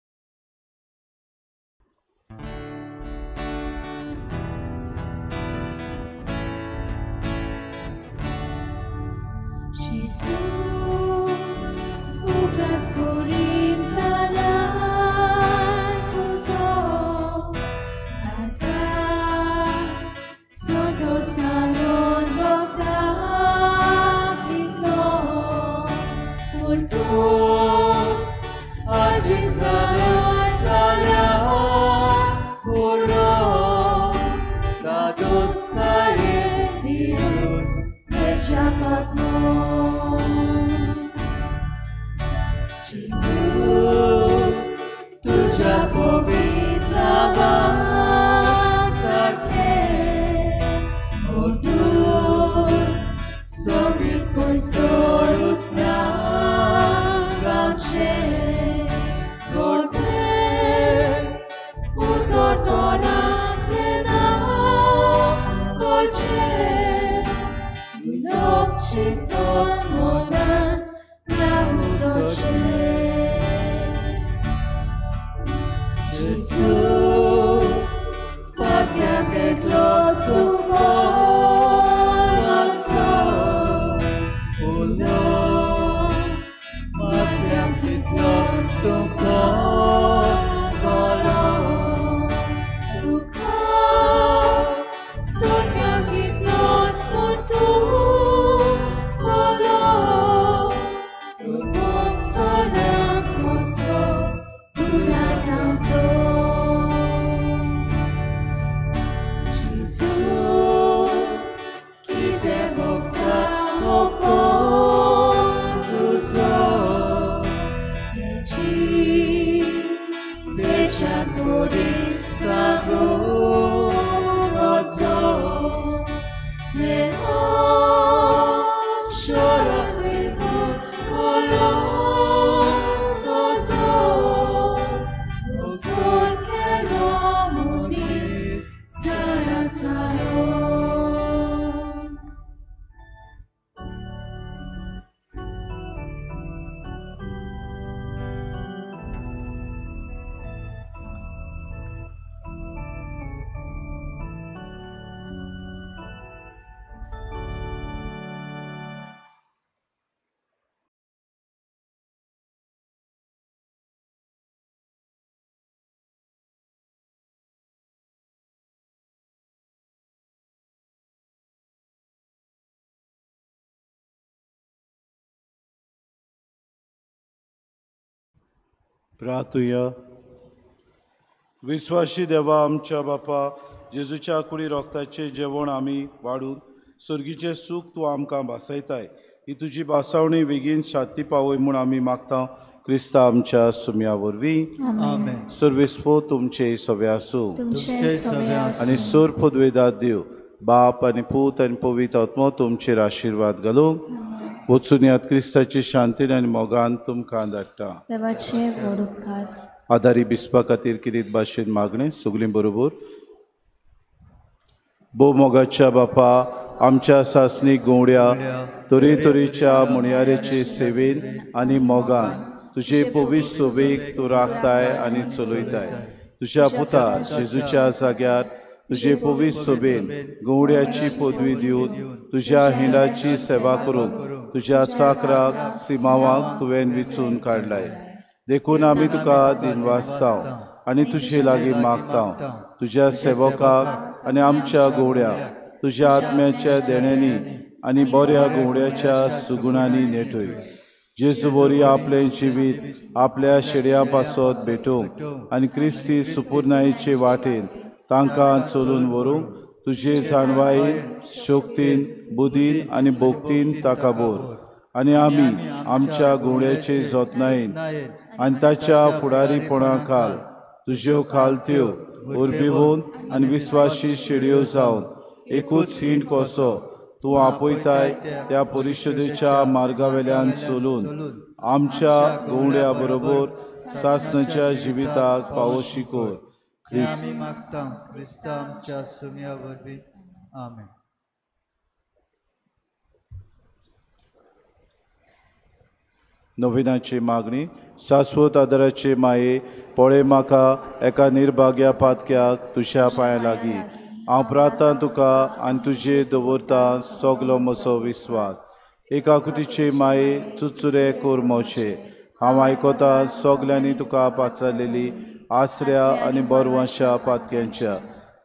प्रार्थूया. विश्वासी देवा आमच्या बापा, जेजूच्या कुडी रोगताचे जेवण आमी वाडून सर्गीचे सूख तूं आमकां भासयताय. ही तुजी भासावणी बेगीन शांती पावय म्हूण आमी मागता. क्रिस्ता आमच्या सुम्या वरवीं. आमेन. सर्वेस्पो तुमचे सवे आसूं. तुमचे सवे आसूं. आनी सोर पदवेदार देव बाप आनी पूत आनी पवित्र आत्मो तुमचेर आशिर्वाद घालूं. वचून यात क्रिस्ताची शांतीन आनी मोगान तुमकां धाडटा. देवाचे व्हड उपकार. आदारी बिस्पा खातीर किरीत भाशेन मागणें सगलीं बरोबर. भोव मोगाच्या बापा, आमच्या सासणीक गोवड्या तरेतरेच्या मुणयारेचे सेवेन आनी मोगान तुजे पवित्र सोबेक तूं राखताय आनी चलयताय. तुज्या पुता जेजूच्या जाग्यार तुजे पवित्र सोबेन गोवड्याची पदवी दिवन तुज्या हिंडाची सेवा करूंक तुज्या चाकराक सिमावाक तुवें विचून काडलाय. देखून आमी तुका दिनवासतांव आनी तुजे लागीं मागतांव. तुज्या सेवकाक आनी आमच्या गोवड्याक तुज्या आत्म्याच्या देण्यांनी आनी बऱ्या गोवड्याच्या सुगुणांनी नेटय. जेजू बरी आपलें जिवीत आपल्या शेड्या पासत भेटूंक आनी क्रिस्ती सुपुर्णायेचे वाटेन तांकां चलून व्हरूंक तुजे जाणवायेन शोक्तीन बुदीन आनी भोगतीन ताका बोर. आनी आमी आमच्या गोवड्याचे जतनायेन आनी ताच्या फुडारीपणा खाल तुज्यो खालत्यो उर्बिवून आनी विस्वासी शेडयो जावन एकूच हिंड कसो तूं आपयताय त्या परिशदेच्या मार्गावेल्यान चलून आमच्या गोवड्या बरोबर सासणाच्या जिविताक पावोशी कर. आमी मागता. क्रिस्ता आमच्या सुम्या वरवीं. आमेन. नविनाची मागणी. शाश्वत आदाराचे माये, पळय म्हाका एका निर्भाग्या पातक्याक तुज्या पांया लागीं. हांव प्रार्थना तुका आनी तुजेर दवरता सगलो म्हजो विस्वास. एकाकुतीचे माये, चुचुरे कोर मोचे. हांव आयकोता सगल्यांनी तुका पाचारलेली आसऱ्या आनी बरवंशा पातक्यांच्या.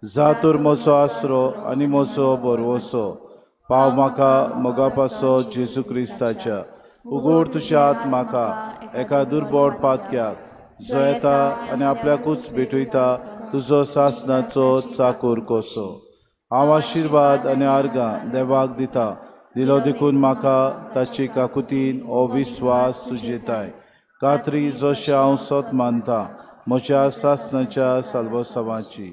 जातूर म्हजो आसरो आनी म्हजो बरवंसो. पाव म्हाका मोगा पासो जेजू क्रिस्ताच्या. उगोड तुज्या हात म्हाका एका दुर्बळ पातक्याक जो येता आनी आपल्याकूच भेटयता तुजो सासणाचो चाकर कसो. हांव आशिर्वाद आनी आर्गां देवाक दिता. दिलो देखून म्हाका ताची काकुतीन हो विस्वास तुजेताय. कात्री जशें हांव सत मानता म्हज्या सासणाच्या साल्वसावाची.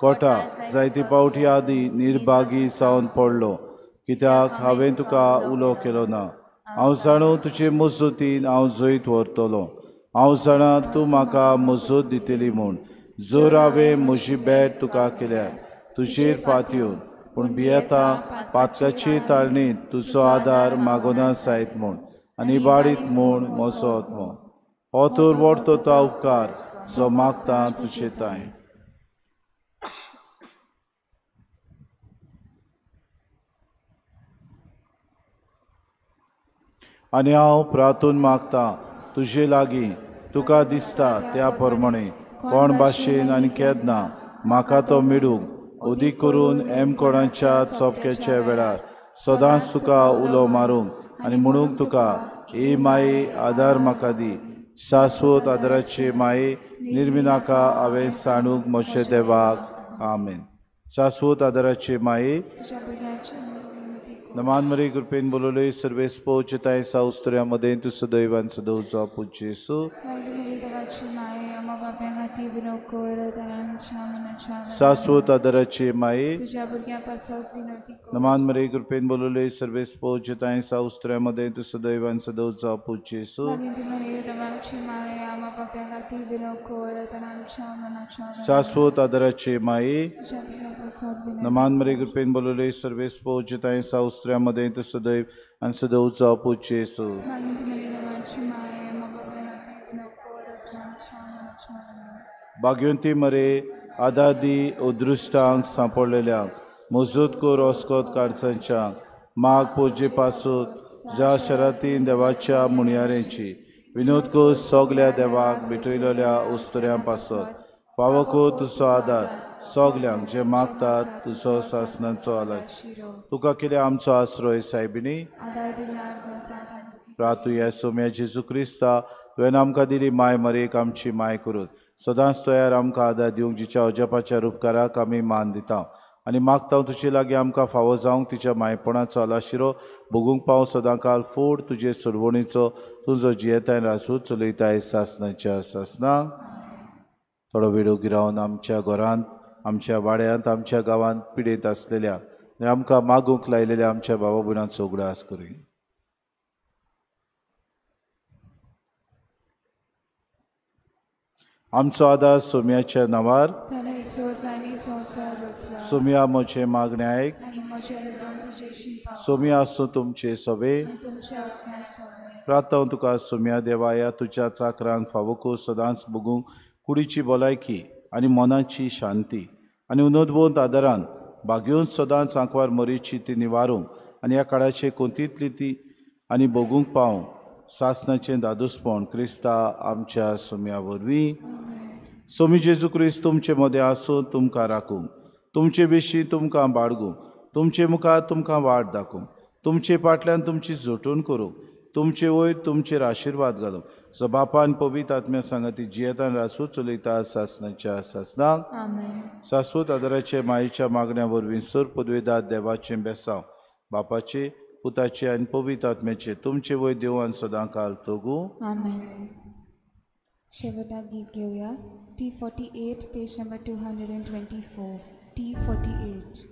कोटा जायती पावटी आदीं निर्भागी जावन पडलो कित्याक हांवें तुका उलो केलो ना. हांव जाणू तुजे मजतीन हांव जैत व्हरतलो. हांव जाणा तूं म्हाका मजत दितली म्हूण. जर हांवें म्हजी बॅट तुका केल्यार तुजेर पातयेवन पूण भियेता पातकाची ताळणीत तुजो आदार मागोना जायत म्हूण आनी इबाडीत म्हूण म्हजो आत्मो. हो तर व्हरतो तो उपकार जो मागता तुजे ताय. आनी हांव प्रार्थून मागता तुजे लागीं तुका दिसता त्या प्रमाणे कोण भाशेन आनी केदना म्हाका तो मेळूंक उदीक करून कोणाच्या चोपक्याच्या वेळार सदांच तुका उलो मारूंक आनी म्हणूंक तुका हे माये आदार म्हाका दी. शाश्वत आदाराचे माये, निर्मिनाका हांवें सांडूंक म्हजे देवाक. आमेन. शाश्वत आदाराचे माये, तुझ्या भुरग्याची उन्नती कर. नमान मरे कृपेन बोलवले सर्वेस्पो चिताय साउस्त्र्यामध्ये तू सदैवान सदवचा पूज्य येसू. देवाची माये, अम्मा बाप्या खातीर विनव कर ताणें आमच्या मनाच्या शाश्वत आदाराचे माये, तुझ्या भुरग्यापासून विनवती कर. नमान मरे कृपेन बोलवले सर्वेस्पो चिताय साउस्त्र्यामध्ये तू सदैवान सदवचा पूज्य येसू. देवाची माये, अम्मा बाप्या खातीर विनव कर ताणें आमच्या मनाच्या शाश्वत आदाराचे माये, तुझ्या भुरग्यापासून विनवती नमान मरे कृपेन बोलवले सर्वेस्पो चिताय साउस्त्र्यामध्ये तू सदैव आणि सदवचा पूज्य येसू. देवाची माये, अम्मा बाप्या खातीर विनव कर ताणें आमच्या मनाच्या भाग्यवंती मरे, आदादी उदृश्टांक सांपडलेल्यांक मजूत कर ओस्कोत काडचांच्यांक माग पोजे पासून ज्या शरातीन देवाच्या मुणयारेंची विनोद कर सगल्या देवाक भेटयलेल्या उस्तुऱ्यां पासत. फावो कर तुजो आदार सगल्यांक जे मागतात तुजो सासणाचो आलाय. तुका केले आमचो आसरोय सायबिणी. आदार दिल्यार प्रार्थूया सोम्या जेजू क्रिस्ता तुवें आमकां दिली माय मरेक आमची माय करून सदांच तयार आमकां आदार दिवंक जिच्या अजपाच्या उपकाराक आमी मान दिता आनी मागता तुजे लागीं आमकां फावो जावंक तिच्या मायपणाचो आलाशिरो भोगूंक पाव सदां काल फोड तुजे सुरवणीचो तुजो जियेताय रासू चलयताय सासणाच्या सासणाक थोडो वेळ गिरावन आमच्या घरांत आमच्या वाड्यांत आमच्या गांवांत पिडेत आसलेल्या आनी आमकां मागूंक लायलेल्या आमच्या भावा भयणांचो उगडास करी आमचो आदार सोम्याच्या नांवार ताणें स्वर्ग आनी संवसार रचला सोम्या म्हजें मागणें आयक आनी म्हजें हृदय तुजेशी पाव सोम्या आसूं तुमचे सवे आनी तुमच्या आत्म्या सोबे प्रार्थना तुका सोम्या देवाया तुज्या चाकरांक फावोको सदांच बगूंक कुडीची भलायकी आनी मनाची शांती आनी उनोदबोंत आदारान भाग्योन सदांच आंकवार मरीची ती निवारूंक आनी ह्या काळाचे कोंतीतली ती आनी बगूंक पावूंक सासणाचें दादूसपण क्रिस्ता आमच्या सोम्या वरवीं सोमी जेजू क्रिस्त तुमचे मदें आसूं तुमकां राखूंक तुमचे विशीं तुमकां बाळगूंक तुमचे मुखार तुमकां वाट दाखोवंक तुमचे फाटल्यान तुमची जोटून करूंक तुमचे वयर तुमचेर आशिर्वाद घालूंक जो बापान पवित्र आत्म्या सांगाती जियेतान रासू चलयता सासणाच्या सासणाक आमेन. शाश्वत आदाराचे मायेच्या मागण्या वरवीं सर पदवेदार देवाचें बेसांव बापाचे पुताचे आनी पवित्र आत्म्याचे तुमचे वयर देवान सदां काल तोगू आमेन. शेवटाक गीत घेऊया T48 पेज नंबर 224 T48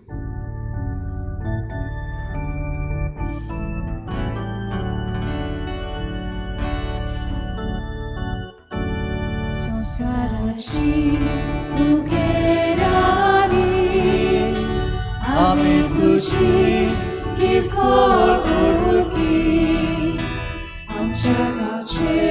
संसाराची तुगेरानी आमी तुजी किरकोळ ओळखी आमच्या गांवचे